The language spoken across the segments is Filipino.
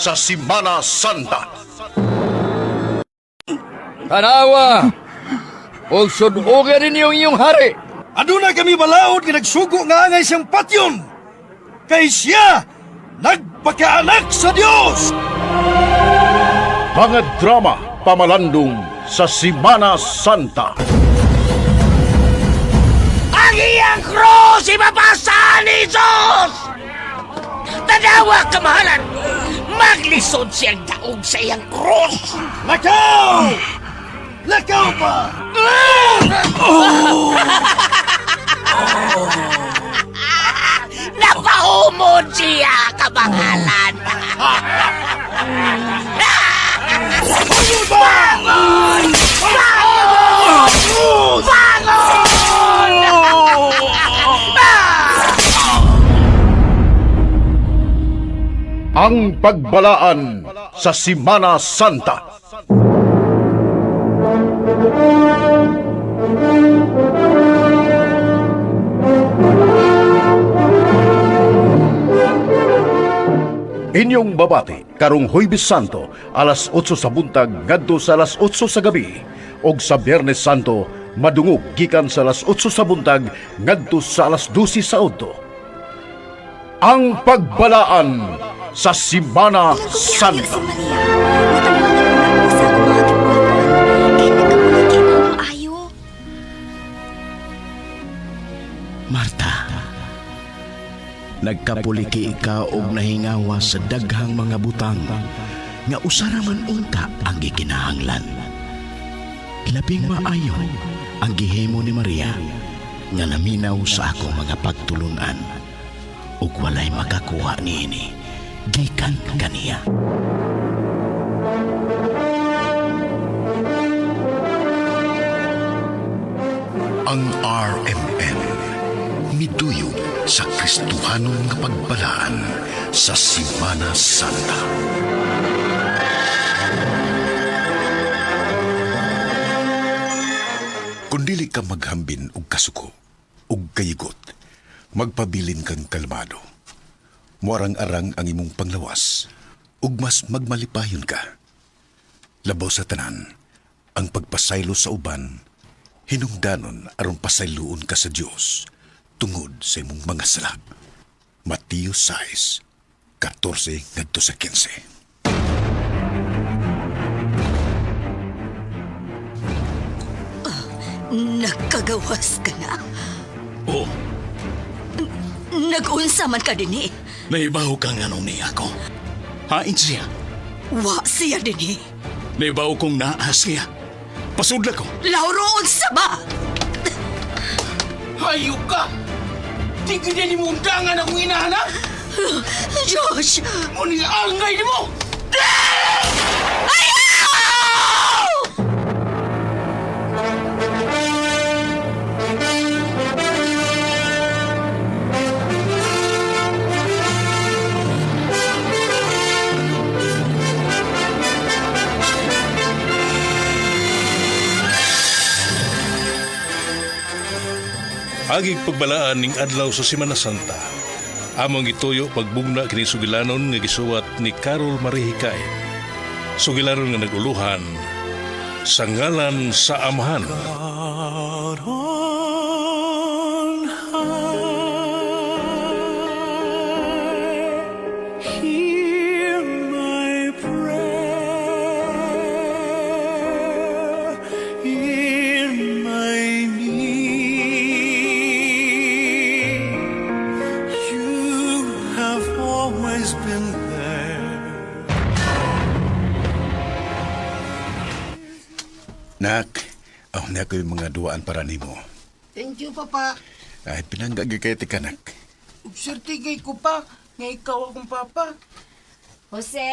sa Semana Santa. Tanawa! O sunugan ninyo ang iyong hari! Aduna kami balaod nga nagsugo nga angay siyang patyon. Kay siya nagpakaanak sa Dios. Hangad drama pamalandong sa Semana Santa. Ang iyang krus ibabasa ni Jesus! Tanawa, kamahalan! Maglisod siyang daog sa iyang krus! Lakaw! Lakaw pa! Napahumod siya, kamahalan! Bangon! Bangon! Bangon! Ang pagbalaan sa Semana Santa. Inyong babati karong Huwebes Santo alas 8 sa buntag ngadto sa alas 8 sa gabi ug sa Biyernes Santo madungog gikan sa alas 8 sa buntag ngadto sa alas 12 sa udto. Ang pagbalaan sa Semana Santa. Si Maria, natawagan mo sa mga kagwapan, kaya nagkamulagi mo ang ayo. Marta, nagkapuliki ikaw og nahingawa sa daghang mga butang nga usara man unta ang gikinahanglan. Labing maayo ang gihimo ni Maria nga naminaw sa akong mga pagtulunan ug walay makakuha niini gikan kaniya. Ang RMN miduyog sa Kristohanong nga pagbalaan sa Semana Santa. Kung dili ka maghambin og kasuko ug kayigot, magpabilin kang kalmado. Muarang-arang ang imong panglawas ug mas magmalipayon ka. Labaw sa tanan, ang pagpasaylo sa uban hinungdanon aron pasayloon ka sa Dios tungod sa imong mga sala. Mateo 6:14 ngadto sa 15. Nagkagawas ka na. Oh, Nag-unsa man ka din naibaw kang anong niya ko. Hain siya. Wa siya din Naibaw kong naas siya. Pasudla ko. Lauro, unsa ba? Hayop ka! Di ka din imundangan akong inahanap! Josh! Ngunit angay ni mo! Agig pagbalaan ning adlaw sa Semana Santa. Among ituyo pagbugna kini sugilanon nga gisuwat ni Carol Marihikay. Sugilanon nga naguluhan sa ngalan sa Amahan. God on high, hear my prayer in my need. You have always been there. Nak, na ko yung mga duwaan para nimo. Thank you, Papa. Ay, pinanggagi kay ti kanak. Sertigay ko pa nga ikaw akong Papa. Jose,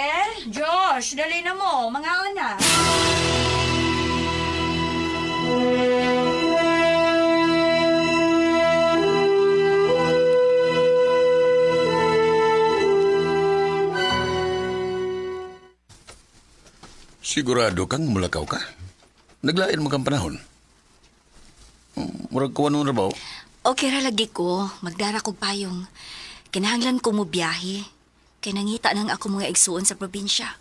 Josh, dali na mo, mga anak. Sigurado kang mulakaw ka? Naglain mo kang panahon? Murag kuwan mo na ba? Okay ra lagi ko, magdara kog payong. Kinahanglan ko mo biyahe. Kay nangita nang ako mga igsuon sa probinsya.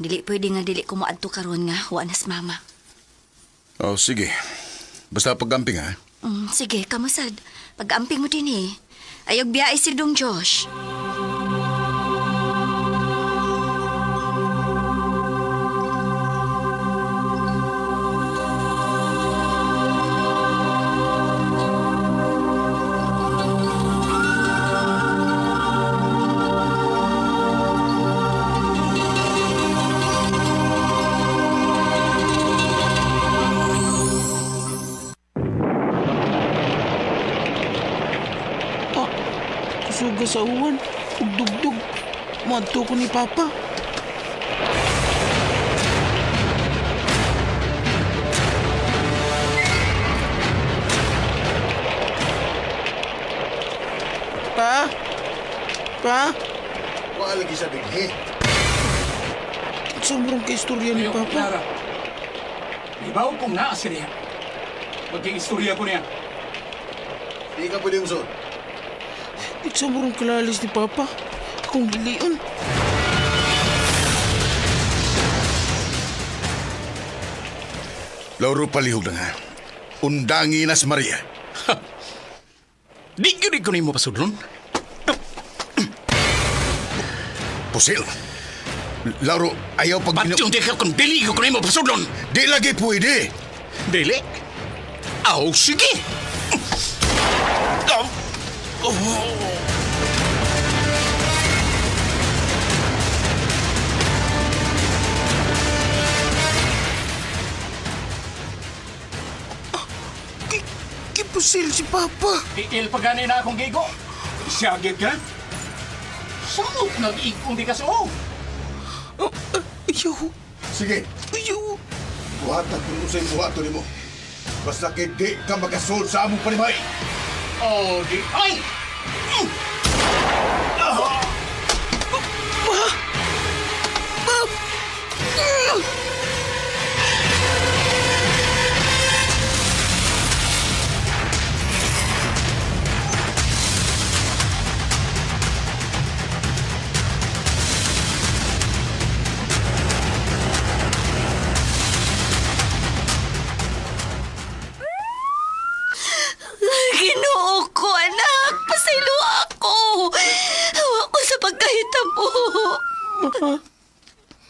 Dili pwede nga dili ko moadto karon nga wa nas mama. Oh, sige. Basta pagamping ha. Sige, kamusad. Pag-amping mo din eh. Ayog biyay si Dong Josh. Suga sa uwan. Ugdugdug. Madto ko ni Papa. Pa? Pa? Wala lagi sa bighi. Sumurong ka istorya ni Papa. Clara, ibaw kong naasir niya. Maging istorya ko niya. Di ka pwede usod. Sumurong kalalis ni Papa. Akong gilion. Lauro palihog na nga. Undangi na si Maria. Di ko ni mo pasudlon. Pusil. Lauro, ayaw pag... Patyon di ka kung dili ko ni mo pasudlon. Di lagi pwede. Dili? Aw, sige. Kipusil si Papa. Iil pa gani na akong gigo. Siyagit ka? Samot nag-ikong di ka suog. Ayaw. Sige, Ayaw. buhatan kung usay buhato ni mo. Basta kay di ka magasol sa among panimay. Oh, di... Ay! Ginoo ko, anak. Pasaylo ako. Hawa ko sa pagkahitabo.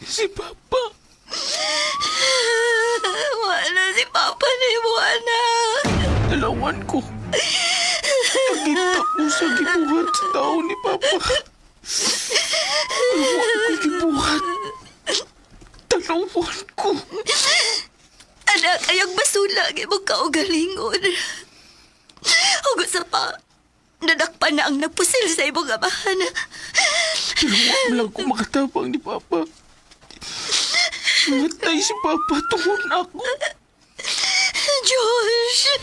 Si Papa. Wala si Papa ni mo, anak. Dalawan ko. Pagkita ko sa gibuhat sa tao ni Papa. Dalawan ko gibuhat. Dalawan ko. Anak, ayang basula, mo kaugalingon. Hugo sa pa, nadakpan na ang napusil sa ibong amahan. Dalawa mo lang ko makatabang ni Papa. Matay si Papa tungod na ako. Josh!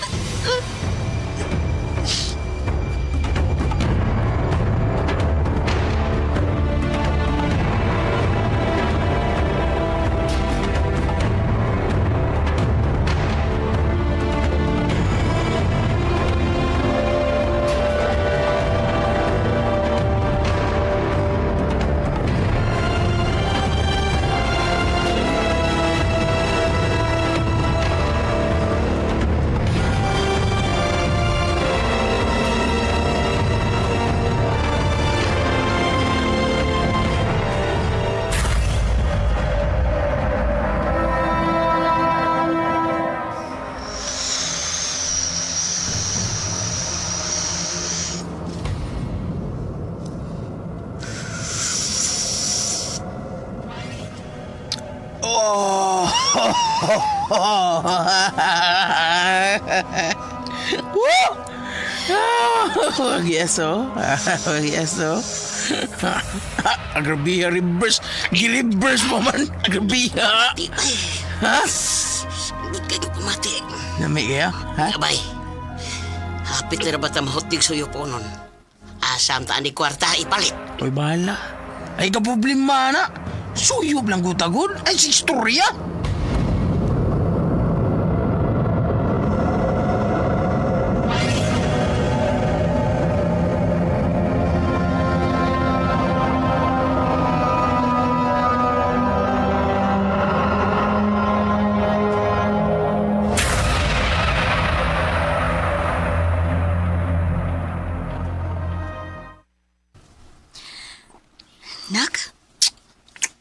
Magyaso. Magyaso. Agrabiha reverse. Gi-reverse mo man. Agrabiha. Ha? Ba't kayo pumati? Nami kaya? Ha? Abay, hapit na ba tamahotig suyo po nun? Asam taan ni kwarta ipalit. Uy, bahala. Ay, kaproblema na. Suyop lang gutagod. Ay, si istorya.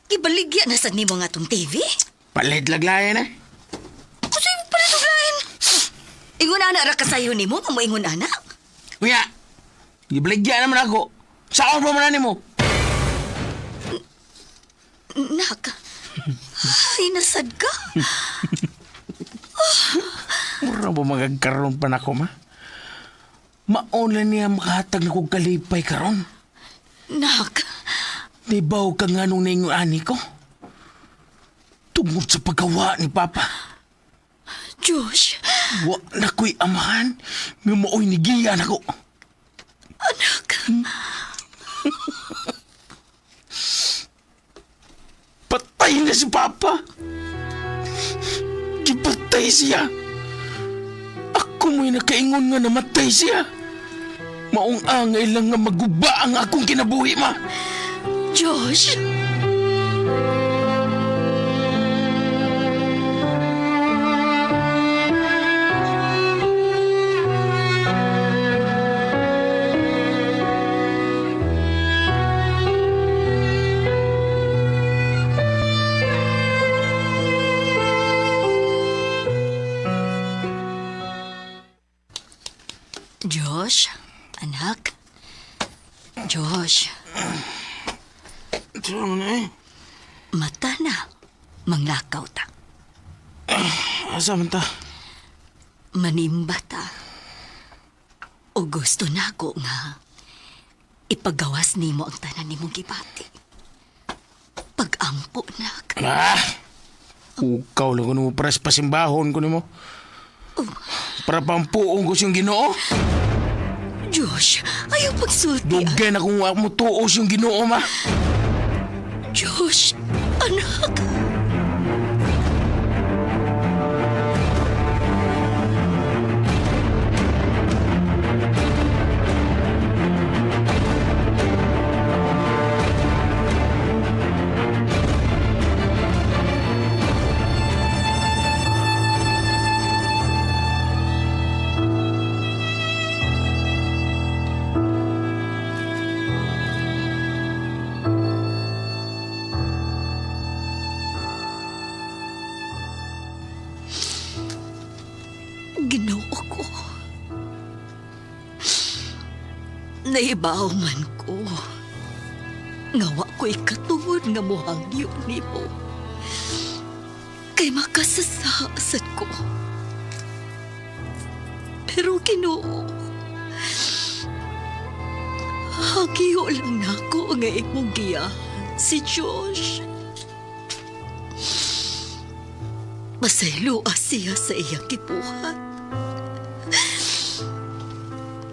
Ibaligya na sa nimo nga tong TV? Palit laglayan eh. Kasi pala itong lain. Ingon ana ra kasayo nimo, mamoingon ana. Kuya, ibaligyan naman ako. Saan pa man mo? Nak, ay nasad ka. Mura ba magagkaroon pa na ko, ma? Mauna niya makahatag na kong kalipay karon. Nak, Di ba ka nga nung naingon ani ko? Tungod sa paggawa ni Papa. Josh, Wa na ko'y amahan nga mao'y nigiyan ako. anak. Patay na si Papa. Gipatay siya. Ako mo'y nakaingon nga namatay siya. Maong angay lang nga maguba ang akong kinabuhi, ma. Josh, Josh, anak. Josh, Ito naman eh. mata na. Manglakaw ta. Asa man ta? Manimba ta. O gusto na ako nga ipagawas nimo ang tanan nimong gibati. Pag-ampo nak. Ah! Ukaw lang ko mo para sa pasimbahon ko nimo. Para pampuong ko siyang Ginoo. Josh, ayaw pagsulti. Dugay na kung mo tuos yung Ginoo, ma. Josh, anak. Ginoo ko. Naibaw man ko. Ngawa ko'y katungod nga mohangyo ni mo. Kay makasasasad ko. Pero Ginoo, hangyo lang na ako nga imong giyahan si Josh. Masaylo siya sa iyang kibuhat.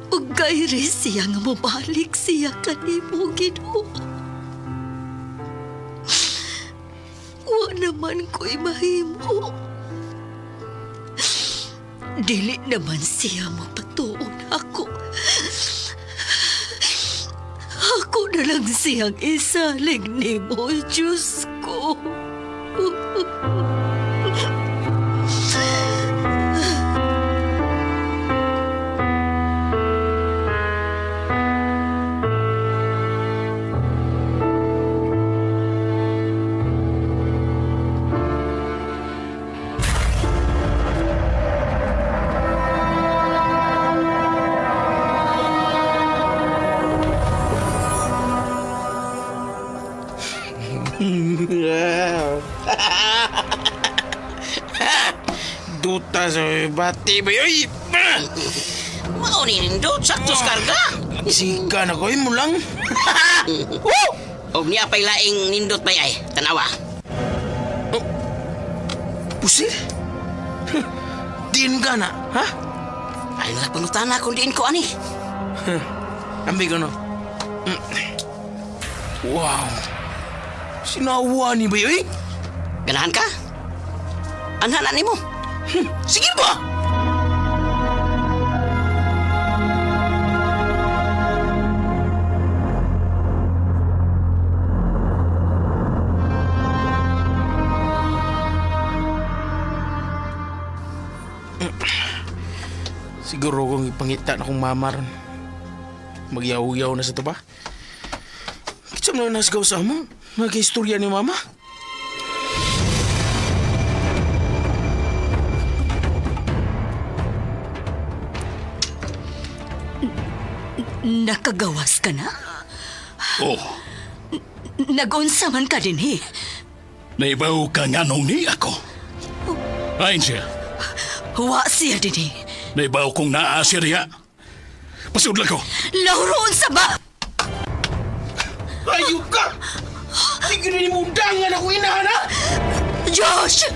Ug gayri siya nga mabalik siya kanimo, Ginoo. Wa naman ko'y mahimo. Dili naman siya mapatuon ako. Ako na lang siyang isalig nimo, Diyos ko. Duta sa bati ba yoy? Mao ni nindot saktos karga. Sika na ko mo lang. Og niya pay laing nindot bay ay tanawa. Pusil? Diin ka na, ha? Ay na pangutana kung diin ko ani. Ambi ko no. Wow. Sinawa ni ba yoy? Ganahan ka? Anhan ani mo. Sige ba? Siguro kung ipangita na kong mamaran. Magyaw-yaw na sa taba. Kitsa mo na nasgaw sa mo. Nag-istorya ni Mama? Nakagawas ka na? Oh, Nagunsa man ka din eh. naibaw ka nga nung ni ako. Ayon siya, Wa siya din eh. naibaw kong naasya riya. Pasudla ko. Lauroon sa ba? Ayok ka! Sige rin mo dangan ako inahana! Josh!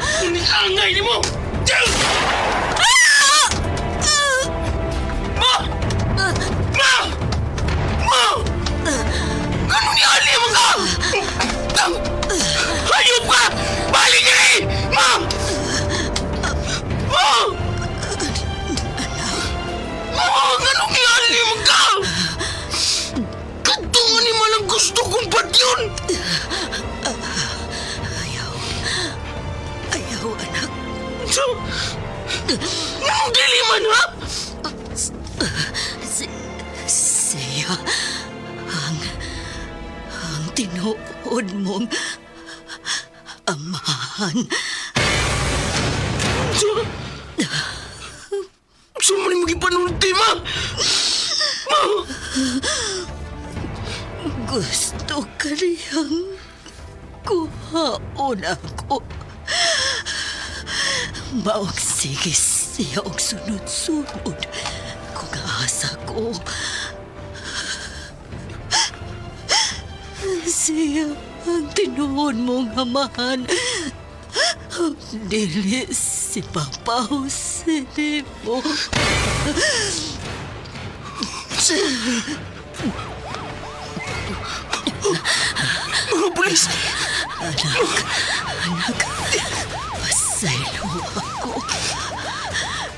Angay ni mo! Ma! Ma! Ma! Ganun ni Ali mo ka! Hayop ka! Balik ka rin! Ma! Ma! Ma! Ganun ni Ali mo ka! Katungan ni malang gusto kong patyon! Ayaw, anak. Nang diliman ha? Siya ang tinuod mong amahan. Saan mo ni magipanulti, ma? Ma! Gusto ka riyang kuhaon ako. Maong sige siya og sunod-sunod kung asa ko. Siya ang tinuon mong amahan. Dili si Papa Jose mo. Mga pulis! Anak, pasaylo ako.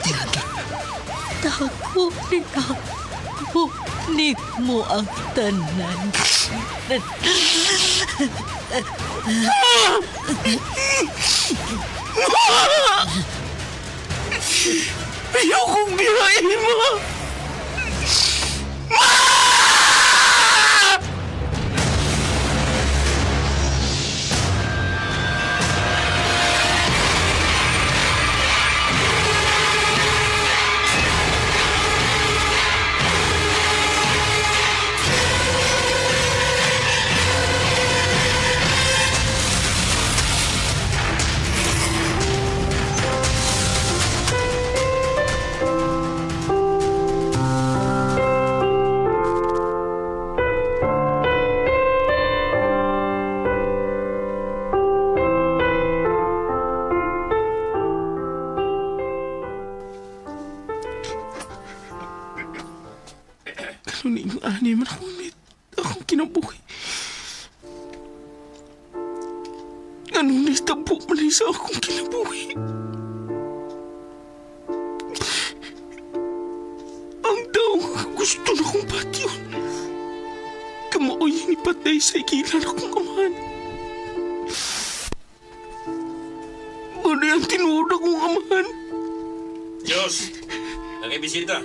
Nagitago rin ako. Ni mo ang tanan. Ayaw kong birahin mo! Ano na yung ani man akong kinabuhi? Ano na itabo man sa akong kinabuhi? Ang daw gusto na kong patyon. Kamuoy ni patay sa ikilan akong amahan. Ano yung tinuod akong amahan? Diyos! Nakibisita!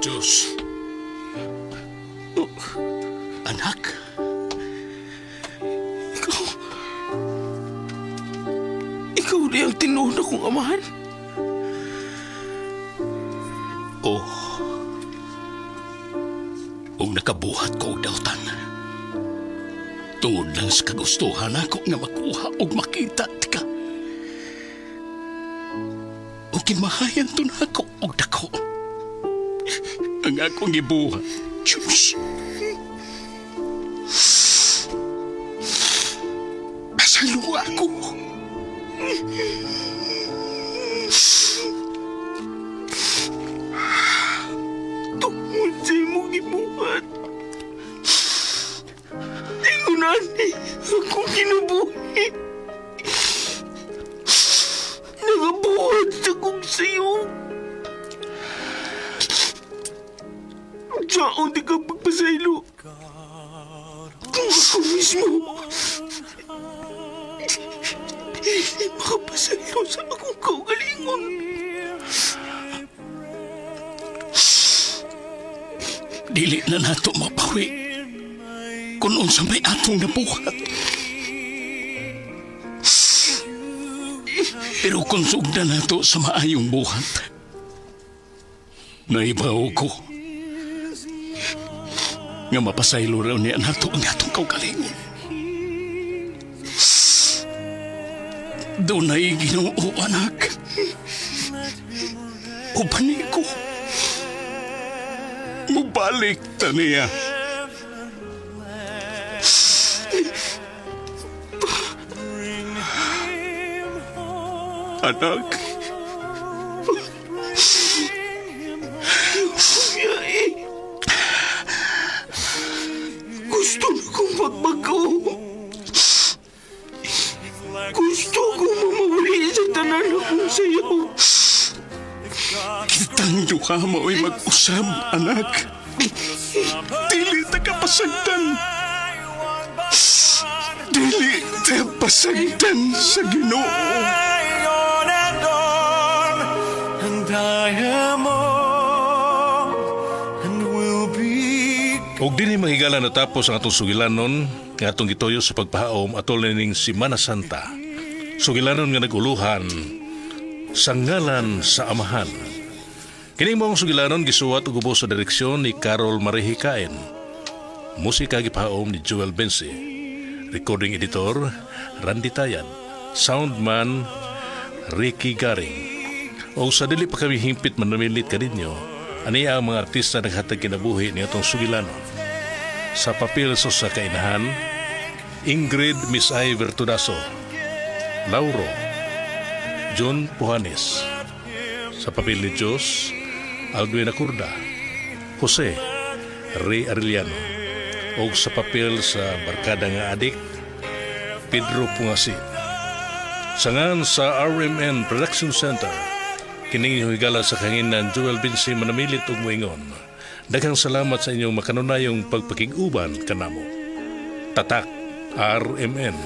Diyos. Anak. Ikaw na yung tinuod akong amahan? Oh. Kung nakabuhat ko og dautan. Tungod lang sa kagustuhan ako nga makuha o makita ka. O kimahayan to na ako og dako. Ang akong ibuhat, Diyos. Pasalo ako. Tungod sa imong ibuhat. Tingunan akong kinabuhi. Nagabuhat akong sayo. Diyaon di ka magpasaylo. Kung ako mismo. Hindi makapasaylo sa akong kaugalingon. dili na nato mapawi kung unsa may atong nabuhat. Pero kung sugda nato sa maayong buhat, naibaw ko nga mapasaylo raw niya nato ang atong kaugalingon. Doon na'y Ginoo, anak. Ubanin ko. Mubalik ta niya. Anak. Gusto na kong magbago. Gusto ko mamawali sa tanan akong sayo. Kitang duha mo'y mag-usab, anak. Dili ta kapasagdan. Dili ta pasagdan sa Ginoo. And I am all and will be. Og dili mahigala natapos ang atong sugilanon nga atong gitoyo sa pagpahaom atol ning Semana Santa. Sugilanon nga naguluhan sa ngalan sa Amahan. Kini mong sugilanon gisuwat ug ubos sa direksyon ni Carol Marihikain. Musika gipahaom ni Joel Bensi. Recording editor Randy Tayad. Soundman Ricky Garing. O sa dili pa kami himpit manamilit kaninyo, ani ang mga artista naghatag kinabuhi ni atong sugilanon. Sa papel sa kainahan, Ingrid Misay Vertudaso, Lauro, John Puhanes. Sa papel ni Diyos, Aldwin Acurda, Jose Ray Arellano. O sa papel sa barkada nga adik, Pedro Pungasi. Sangan sa RMN Production Center, kining higala sa kanginan Joel Bensi manamilit ug moingon. Daghang salamat sa inyong makanunayong pagpakiguban kanamo. Tatak RMN.